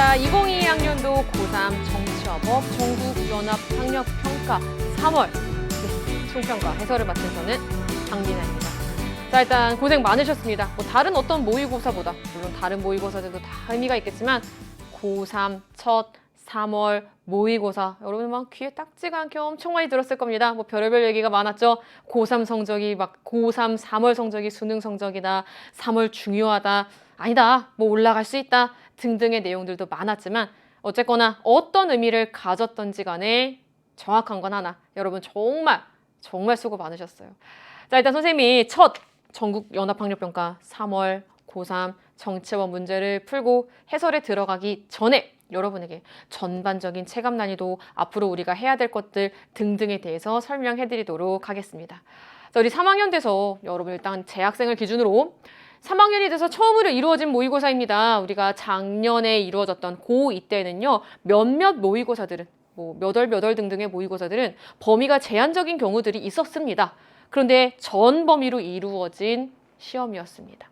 자, 2022학년도 고3 정치화법 전국연합학력평가 3월 총평과 해설을 맡은 저는 강민아입니다. 자, 일단 고생 많으셨습니다. 다른 어떤 모의고사보다, 물론 다른 모의고사들도 다 의미가 있겠지만 고3 첫 3월 모의고사, 여러분 막 귀에 딱지가 않게 엄청 많이 들었을 겁니다. 별의별 얘기가 많았죠. 고3 성적이 고3 3월 성적이 수능 성적이다, 3월 중요하다, 아니다, 올라갈 수 있다 등등의 내용들도 많았지만 어쨌거나 어떤 의미를 가졌던지 간에 정확한 건 하나, 여러분 정말 수고 많으셨어요. 자, 일단 선생님이 첫 전국연합학력평가 3월 고3 정치화법 문제를 풀고 해설에 들어가기 전에 여러분에게 전반적인 체감 난이도, 앞으로 우리가 해야 될 것들 등등에 대해서 설명해 드리도록 하겠습니다. 자, 우리 3학년 돼서 여러분 일단 재학생을 기준으로 3학년이 돼서 처음으로 이루어진 모의고사입니다. 우리가 작년에 이루어졌던 고2 때는요, 몇몇 모의고사들은 몇 월 등등의 모의고사들은 범위가 제한적인 경우들이 있었습니다. 그런데 전 범위로 이루어진 시험이었습니다.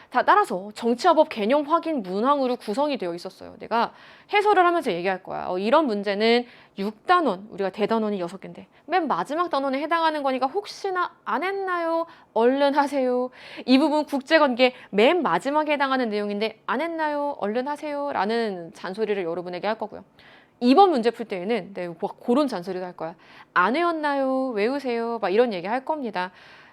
자, 따라서 정치화법 개념 확인 문항으로 구성이 되어 있었어요. 내가 해설을 하면서 얘기할 거야. 이런 문제는 6단원, 우리가 대단원이 6개인데 맨 마지막 단원에 해당하는 거니까 혹시나 안 했나요? 얼른 하세요. 이 부분 국제관계 맨 마지막에 해당하는 내용인데 안 했나요? 얼른 하세요. 라는 잔소리를 여러분에게 할 거고요. 이번 문제 풀 때에는 그런 잔소리도 할 거야. 안 외웠나요? 외우세요. 이런 얘기 할 겁니다.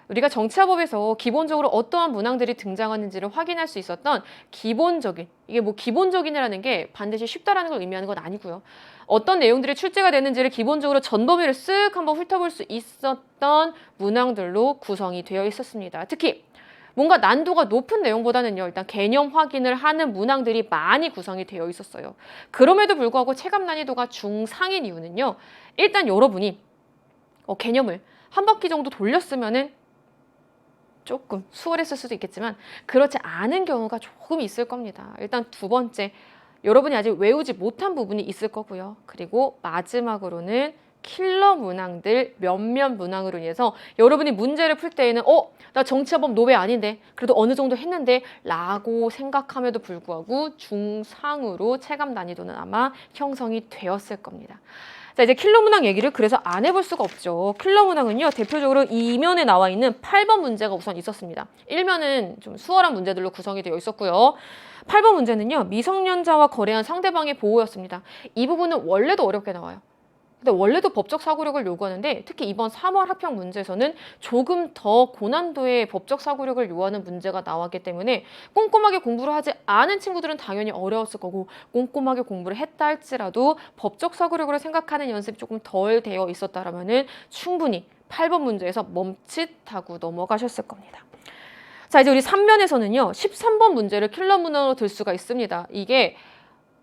우리가 정치화법에서 기본적으로 어떠한 문항들이 등장하는지를 확인할 수 있었던 기본적인, 이게 기본적인이라는 게 반드시 쉽다라는 걸 의미하는 건 아니고요. 어떤 내용들이 출제가 되는지를 기본적으로 전범위를 쓱 한번 훑어볼 수 있었던 문항들로 구성이 되어 있었습니다. 특히 뭔가 난도가 높은 내용보다는요, 일단 개념 확인을 하는 문항들이 많이 구성이 되어 있었어요. 그럼에도 불구하고 체감 난이도가 중상인 이유는요, 일단 여러분이 개념을 한 바퀴 정도 돌렸으면은 조금 수월했을 수도 있겠지만 그렇지 않은 경우가 조금 있을 겁니다. 일단 두 번째, 여러분이 아직 외우지 못한 부분이 있을 거고요. 그리고 마지막으로는 킬러 문항들 몇몇 문항으로 인해서 여러분이 문제를 풀 때에는 나 정치화법 노베 아닌데 그래도 어느 정도 했는데 라고 생각함에도 불구하고 중상으로 체감 난이도는 아마 형성이 되었을 겁니다. 자, 이제 킬러 문항 얘기를 그래서 안 해볼 수가 없죠. 킬러 문항은요, 대표적으로 2면에 나와 있는 8번 문제가 우선 있었습니다. 1면은 좀 수월한 문제들로 구성이 되어 있었고요. 8번 문제는요, 미성년자와 거래한 상대방의 보호였습니다. 이 부분은 원래도 어렵게 나와요. 근데 원래도 법적 사고력을 요구하는데 특히 이번 3월 합평 문제에서는 조금 더 고난도의 법적 사고력을 요구하는 문제가 나왔기 때문에 꼼꼼하게 공부를 하지 않은 친구들은 당연히 어려웠을 거고, 꼼꼼하게 공부를 했다 할지라도 법적 사고력으로 생각하는 연습이 조금 덜 되어 있었다라면은 충분히 8번 문제에서 멈칫하고 넘어가셨을 겁니다. 자, 이제 우리 3면에서는요, 13번 문제를 킬러 문항으로 들 수가 있습니다. 이게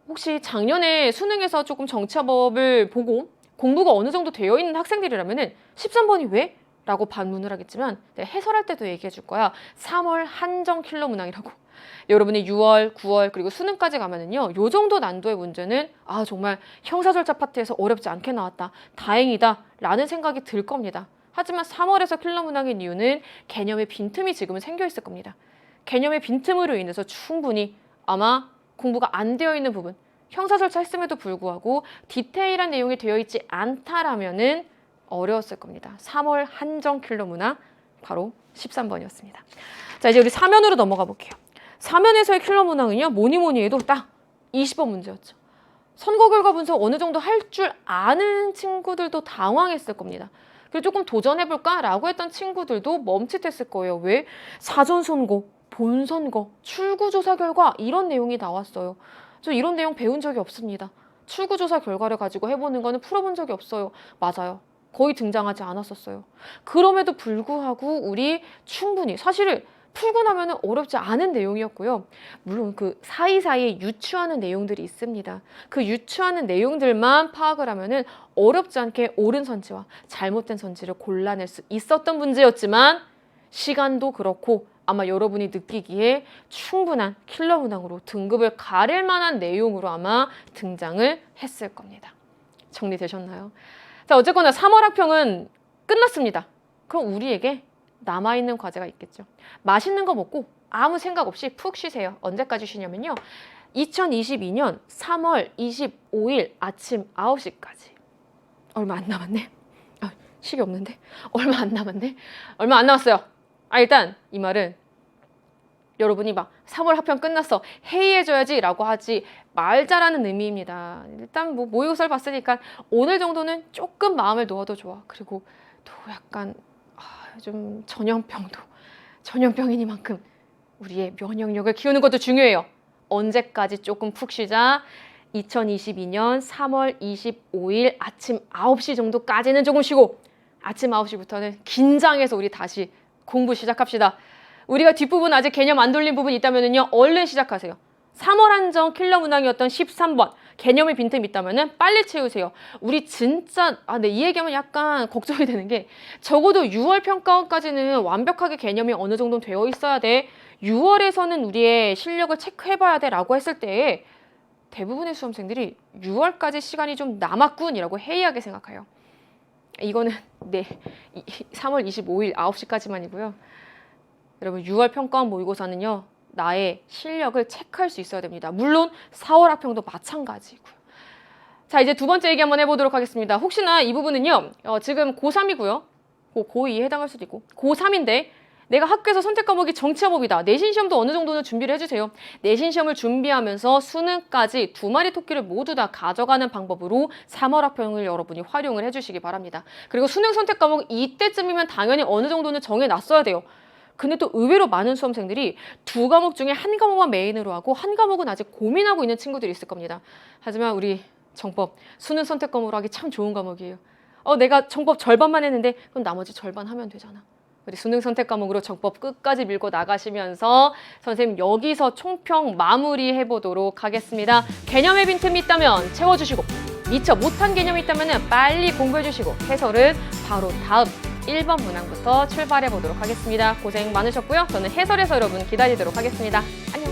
혹시 작년에 수능에서 조금 정치화법을 보고 공부가 어느 정도 되어 있는 학생들이라면은 13번이 왜? 라고 반문을 하겠지만 해설할 때도 얘기해 줄 거야. 3월 한정 킬러 문항이라고. 여러분이 6월, 9월 그리고 수능까지 가면은요, 요 정도 난도의 문제는 정말 형사절차 파트에서 어렵지 않게 나왔다, 다행이다 라는 생각이 들 겁니다. 하지만 3월에서 킬러 문항인 이유는 개념의 빈틈이 지금은 생겨 있을 겁니다. 개념의 빈틈으로 인해서 충분히 아마 공부가 안 되어 있는 부분, 형사절차 했음에도 불구하고 디테일한 내용이 되어 있지 않다라면은 어려웠을 겁니다. 3월 한정 킬러 문항 바로 13번이었습니다. 자, 이제 우리 4면으로 넘어가 볼게요. 4면에서의 킬러 문항은요, 뭐니 해도 딱 20번 문제였죠. 선거 결과 분석 어느 정도 할 줄 아는 친구들도 당황했을 겁니다. 그리고 조금 도전해볼까? 라고 했던 친구들도 멈칫했을 거예요. 왜? 사전선거, 본선거, 출구조사 결과 이런 내용이 나왔어요. 저 이런 내용 배운 적이 없습니다. 출구조사 결과를 가지고 해보는 거는 풀어본 적이 없어요. 맞아요. 거의 등장하지 않았었어요. 그럼에도 불구하고 우리 충분히 사실을 풀고 나면 어렵지 않은 내용이었고요. 물론 그 사이사이에 유추하는 내용들이 있습니다. 그 유추하는 내용들만 파악을 하면 어렵지 않게 옳은 선지와 잘못된 선지를 골라낼 수 있었던 문제였지만 시간도 그렇고 아마 여러분이 느끼기에 충분한 킬러 문항으로 등급을 가릴 만한 내용으로 아마 등장을 했을 겁니다. 정리되셨나요? 자, 어쨌거나 3월 학평은 끝났습니다. 그럼 우리에게 남아있는 과제가 있겠죠. 맛있는 거 먹고 아무 생각 없이 푹 쉬세요. 언제까지 쉬냐면요, 2022년 3월 25일 아침 9시까지. 얼마 안 남았네. 식이 없는데? 얼마 안 남았네? 얼마 안 남았어요. 일단 이 말은 여러분이 막 3월 합평 끝났어, 회의해줘야지 라고 하지 말자라는 의미입니다. 일단 뭐 모의고사를 봤으니까 오늘 정도는 조금 마음을 놓아도 좋아. 그리고 또 약간 좀 전염병이니만큼 우리의 면역력을 키우는 것도 중요해요. 언제까지 조금 푹 쉬자. 2022년 3월 25일 아침 9시 정도까지는 조금 쉬고 아침 9시부터는 긴장해서 우리 다시 공부 시작합시다. 우리가 뒷부분 아직 개념 안 돌린 부분 있다면요, 얼른 시작하세요. 3월 한정 킬러 문항이었던 13번 개념의 빈틈 있다면은 빨리 채우세요. 우리 진짜 이 얘기하면 약간 걱정이 되는 게 적어도 6월 평가원까지는 완벽하게 개념이 어느 정도 되어 있어야 돼. 6월에서는 우리의 실력을 체크해봐야 돼 라고 했을 때 대부분의 수험생들이 6월까지 시간이 좀 남았군이라고 해이하게 생각해요. 이거는 3월 25일 9시까지만이고요. 여러분 6월 평가원 모의고사는요, 나의 실력을 체크할 수 있어야 됩니다. 물론 4월 합평도 마찬가지고요. 자, 이제 두 번째 얘기 한번 해보도록 하겠습니다. 혹시나 이 부분은요, 지금 고3이고요. 고2에 해당할 수도 있고 고3인데 내가 학교에서 선택 과목이 정치화법이다. 내신 시험도 어느 정도는 준비를 해주세요. 내신 시험을 준비하면서 수능까지 두 마리 토끼를 모두 다 가져가는 방법으로 3월 합평을 여러분이 활용을 해주시기 바랍니다. 그리고 수능 선택 과목 이때쯤이면 당연히 어느 정도는 정해놨어야 돼요. 근데 또 의외로 많은 수험생들이 두 과목 중에 한 과목만 메인으로 하고 한 과목은 아직 고민하고 있는 친구들이 있을 겁니다. 하지만 우리 정법 수능 선택 과목으로 하기 참 좋은 과목이에요. 내가 정법 절반만 했는데 그럼 나머지 절반 하면 되잖아. 우리 수능 선택 과목으로 정법 끝까지 밀고 나가시면서 선생님 여기서 총평 마무리해 보도록 하겠습니다. 개념의 빈틈이 있다면 채워주시고 미처 못한 개념이 있다면 빨리 공부해 주시고 해설은 바로 다음 1번 문항부터 출발해 보도록 하겠습니다. 고생 많으셨고요. 저는 해설에서 여러분 기다리도록 하겠습니다. 안녕.